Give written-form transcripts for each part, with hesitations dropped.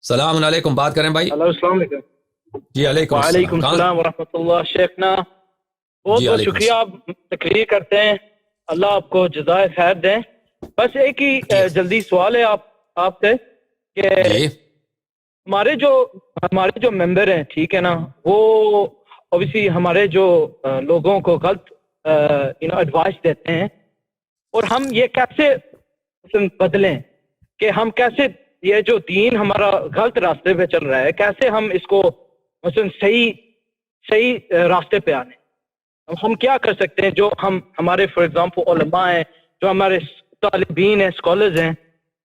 السلام علیکم، بات کریں بھائی؟ ہلو، السلام علیکم۔ جی علیکم وعلیکم السلام ورحمۃ اللہ۔ شیخنا بہت جی بہت علیکم شکریہ، آپ تقریر کرتے ہیں، اللہ آپ کو جزائے خیر دیں۔ بس ایک ہی جی جلدی سوال ہے آپ سے کہ جی ہمارے جو ممبر ہیں، ٹھیک ہے نا، وہ اوبیسلی ہمارے جو لوگوں کو غلط ایڈوائس دیتے ہیں، اور ہم یہ کیسے بدلیں کہ ہم کیسے یہ جو دین ہمارا غلط راستے پہ چل رہا ہے، کیسے ہم اس کو مثلا صحیح راستے پہ آنے۔ ہم کیا کر سکتے ہیں جو ہمارے فار ایگزامپل علماء ہیں، جو ہمارے طالبین ہیں، اسکالرز ہیں،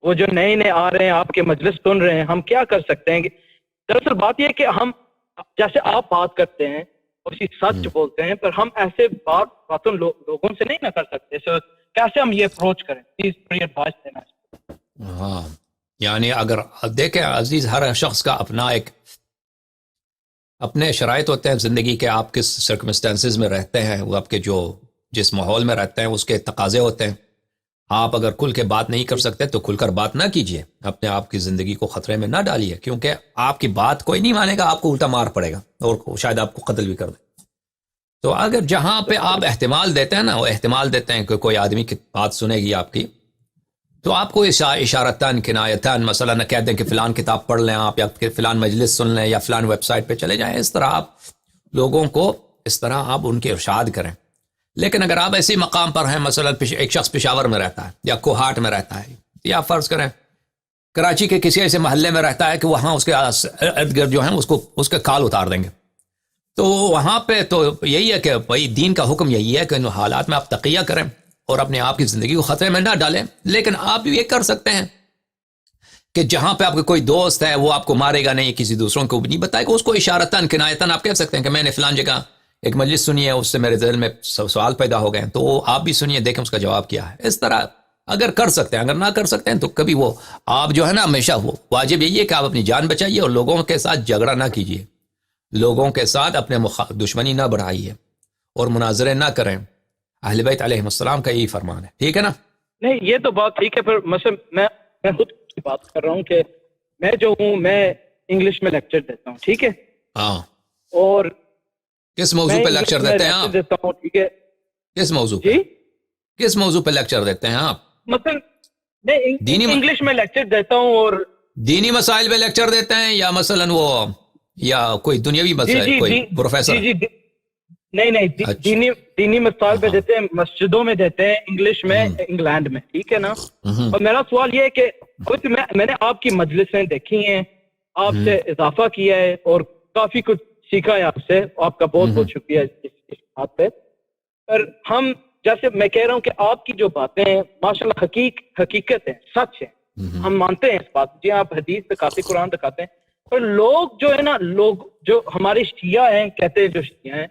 وہ جو نئے آ رہے ہیں، آپ کے مجلس سن رہے ہیں، ہم کیا کر سکتے ہیں؟ دراصل بات یہ ہے کہ ہم جیسے آپ بات کرتے ہیں اور سچ بولتے ہیں، پر ہم ایسے باتوں لوگوں سے نہیں نہ کر سکتے، کیسے ہم یہ اپروچ کریں؟ پلیز تھوڑی ایڈوائس دینا۔ ہاں، یعنی اگر دیکھیں عزیز، ہر شخص کا اپنے شرائط ہوتے ہیں زندگی کے، آپ کس سرکمسٹانسز میں رہتے ہیں، وہ آپ کے جس ماحول میں رہتے ہیں اس کے تقاضے ہوتے ہیں۔ آپ اگر کھل کے بات نہیں کر سکتے تو کھل کر بات نہ کیجیے، اپنے آپ کی زندگی کو خطرے میں نہ ڈالیے، کیونکہ آپ کی بات کوئی نہیں مانے گا، آپ کو الٹا مار پڑے گا اور شاید آپ کو قتل بھی کر دے۔ تو اگر جہاں پہ آپ احتمال دیتے ہیں نا، وہ احتمال دیتے ہیں کہ کوئی آدمی کی بات سنے گی آپ کی، تو آپ کو اشارتاً کنایتاً مثلا نہ کہہ دیں کہ فلان کتاب پڑھ لیں آپ، یا فلان مجلس سن لیں، یا فلان ویب سائٹ پہ چلے جائیں۔ اس طرح آپ لوگوں کو آپ ان کے ارشاد کریں۔ لیکن اگر آپ ایسی مقام پر ہیں، مثلا ایک شخص پشاور میں رہتا ہے یا کوہاٹ میں رہتا ہے، یا فرض کریں کراچی کے کسی ایسے محلے میں رہتا ہے کہ وہاں اس کے ارد گرد جو ہیں اس کے کال اتار دیں گے، تو وہاں پہ تو یہی ہے کہ بھائی دین کا حکم یہی ہے کہ ان حالات میں آپ تقیہ کریں اور اپنے آپ کی زندگی کو خطرے میں نہ ڈالیں۔ لیکن آپ یہ کر سکتے ہیں کہ جہاں پہ آپ کا کوئی دوست ہے وہ آپ کو مارے گا نہیں، کسی دوسروں کو بھی نہیں بتائے گا، اس کو اشارتاً کنایتاً آپ کہہ سکتے ہیں کہ میں نے فلان جگہ ایک مجلس سنی ہے، اس سے میرے ذہن میں سوال پیدا ہو گئے، تو آپ بھی سنیے، دیکھیں اس کا جواب کیا ہے۔ اس طرح اگر کر سکتے ہیں، اگر نہ کر سکتے ہیں تو کبھی وہ آپ جو ہے نا، ہمیشہ وہ واجب یہی ہے کہ آپ اپنی جان بچائیے اور لوگوں کے ساتھ جھگڑا نہ کیجیے، لوگوں کے ساتھ اپنے دشمنی نہ بڑھائیے اور مناظرے نہ کریں۔ اہل بیت علیہ السلام کا یہی فرمان ہے، ٹھیک ہے نا؟ نہیں، یہ تو بات ٹھیک ہے، پر مثلا میں خود کی بات کر رہا ہوں کہ میں جو ہوں، میں انگلش میں لیکچر دیتا ہوں، ٹھیک ہے؟ ہاں، اور کس موضوع پہ لیکچر دیتے ہیں آپ؟ دیتا ہوں، ٹھیک ہے کس موضوع پہ؟ جی، کس موضوع پہ لیکچر دیتے ہیں آپ؟ مثلا میں انگلش میں لیکچر دیتا ہوں، اور دینی مسائل پہ لیکچر دیتے ہیں، یا مثلا یا کوئی دنیاوی مسائل، کوئی پروفیسر؟ جی نہیں، دینی مسائل پہ دیتے ہیں، مسجدوں میں دیتے ہیں، انگلش میں، انگلینڈ میں، ٹھیک ہے نا؟ اور میرا سوال یہ ہے کہ کچھ میں نے آپ کی مجلسیں دیکھی ہیں، آپ سے اضافہ کیا ہے اور کافی کچھ سیکھا ہے آپ سے، آپ کا بہت بہت شکریہ اس بات پہ۔ پر ہم جیسے میں کہہ رہا ہوں کہ آپ کی جو باتیں ہیں ماشاءاللہ حقیقت ہیں، سچ ہے، ہم مانتے ہیں اس بات، جی آپ حدیث دکھاتے، قرآن دکھاتے ہیں، پر لوگ جو ہے نا، لوگ جو ہمارے شیعہ ہیں، کہتے ہیں جو شیعہ ہیں،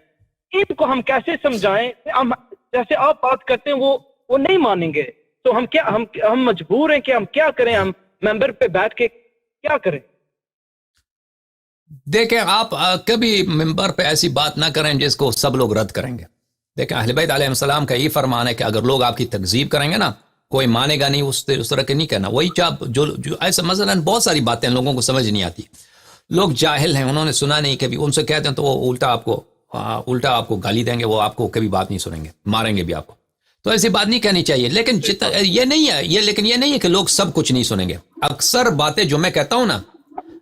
ان کو ہم کیسے سمجھائیں؟ جیسے آپ بات کرتے ہیں وہ نہیں مانیں گے، تو ہم مجبور ہیں کہ ہم کیا کریں؟ ہم ممبر پہ بیٹھ کے کیا کریں؟ دیکھیں، آپ کبھی ممبر پہ ایسی بات نہ کریں جس کو سب لوگ رد کریں گے۔ دیکھیں، اہل بیت علیہ السلام کا یہ فرمان ہے کہ اگر لوگ آپ کی تکذیب کریں گے نا، کوئی مانے گا نہیں، اس طرح کے نہیں کہنا۔ وہی جو ایسا مثلا بہت ساری باتیں لوگوں کو سمجھ نہیں آتی، لوگ جاہل ہیں، انہوں نے سنا نہیں کبھی، ان سے کہتے ہیں تو وہ الٹا آپ کو گالی دیں گے، وہ آپ کو کبھی بات نہیں سنیں گے، ماریں گے بھی آپ کو۔ تو ایسی بات نہیں کہنی چاہیے۔ لیکن یہ نہیں ہے کہ لوگ سب کچھ نہیں سنیں گے۔ اکثر باتیں جو میں کہتا ہوں نا،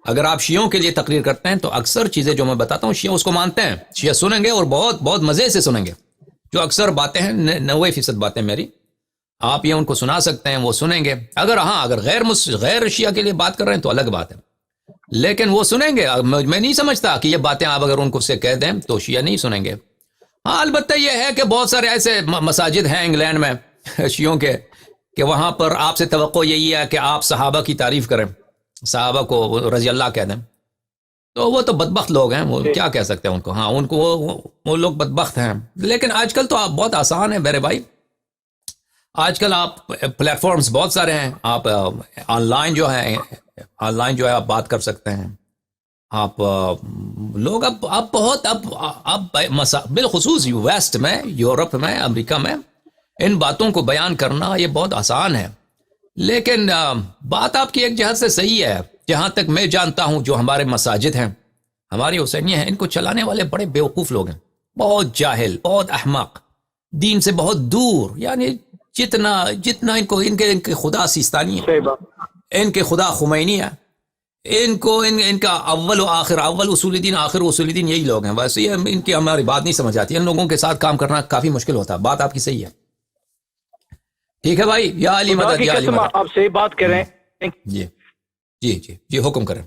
اگر آپ شیعوں کے لیے تقریر کرتے ہیں تو اکثر چیزیں جو میں بتاتا ہوں شیعہ اس کو مانتے ہیں، شیعہ سنیں گے اور بہت بہت مزے سے سنیں گے۔ جو اکثر باتیں ہیں، 90% باتیں میری آپ یہ ان کو سنا سکتے ہیں، وہ سنیں گے۔ اگر غیر شیعہ کے لیے بات کر رہے ہیں تو الگ بات ہے، لیکن وہ سنیں گے۔ میں نہیں سمجھتا کہ یہ باتیں آپ اگر ان کو سے کہہ دیں تو شیعہ نہیں سنیں گے۔ ہاں، البتہ یہ ہے کہ بہت سارے ایسے مساجد ہیں انگلینڈ میں شیعوں کے کہ وہاں پر آپ سے توقع یہی ہے کہ آپ صحابہ کی تعریف کریں، صحابہ کو رضی اللہ کہہ دیں، تو وہ تو بدبخت لوگ ہیں، وہ کیا کہہ سکتے ہیں ان کو؟ ہاں، ان کو وہ لوگ بدبخت ہیں۔ لیکن آج کل تو آپ بہت آسان ہے میرے بھائی، آج کل آپ پلیٹ فارمز بہت سارے ہیں، آپ آن لائن جو ہے آپ بات کر سکتے ہیں۔ آپ لوگ اب بالخصوص ویسٹ میں، یورپ میں، امریکہ میں ان باتوں کو بیان کرنا یہ بہت آسان ہے۔ لیکن بات آپ کی ایک جہت سے صحیح ہے جہاں تک میں جانتا ہوں جو ہمارے مساجد ہیں، ہماری حسینیہ ہیں، ان کو چلانے والے بڑے بیوقوف لوگ ہیں، بہت جاہل، بہت احمق، دین سے بہت دور، یعنی جتنا ان کے خدا سیستانی ہے، صحیح بات. ان کے خدا خمینی ہے، ان کا اول و آخر، اول اصول دین آخر اصول دین یہی لوگ ہیں. ویسے ان کی ہماری بات نہیں سمجھ آتی، ان لوگوں کے ساتھ کام کرنا کافی مشکل ہوتا ہے. بات آپ کی صحیح ہے. ٹھیک ہے بھائی، یا علی خدا مدد، کی یا علی قسم مدد. آپ سے بات کریں. جی جی جی جی، حکم کریں.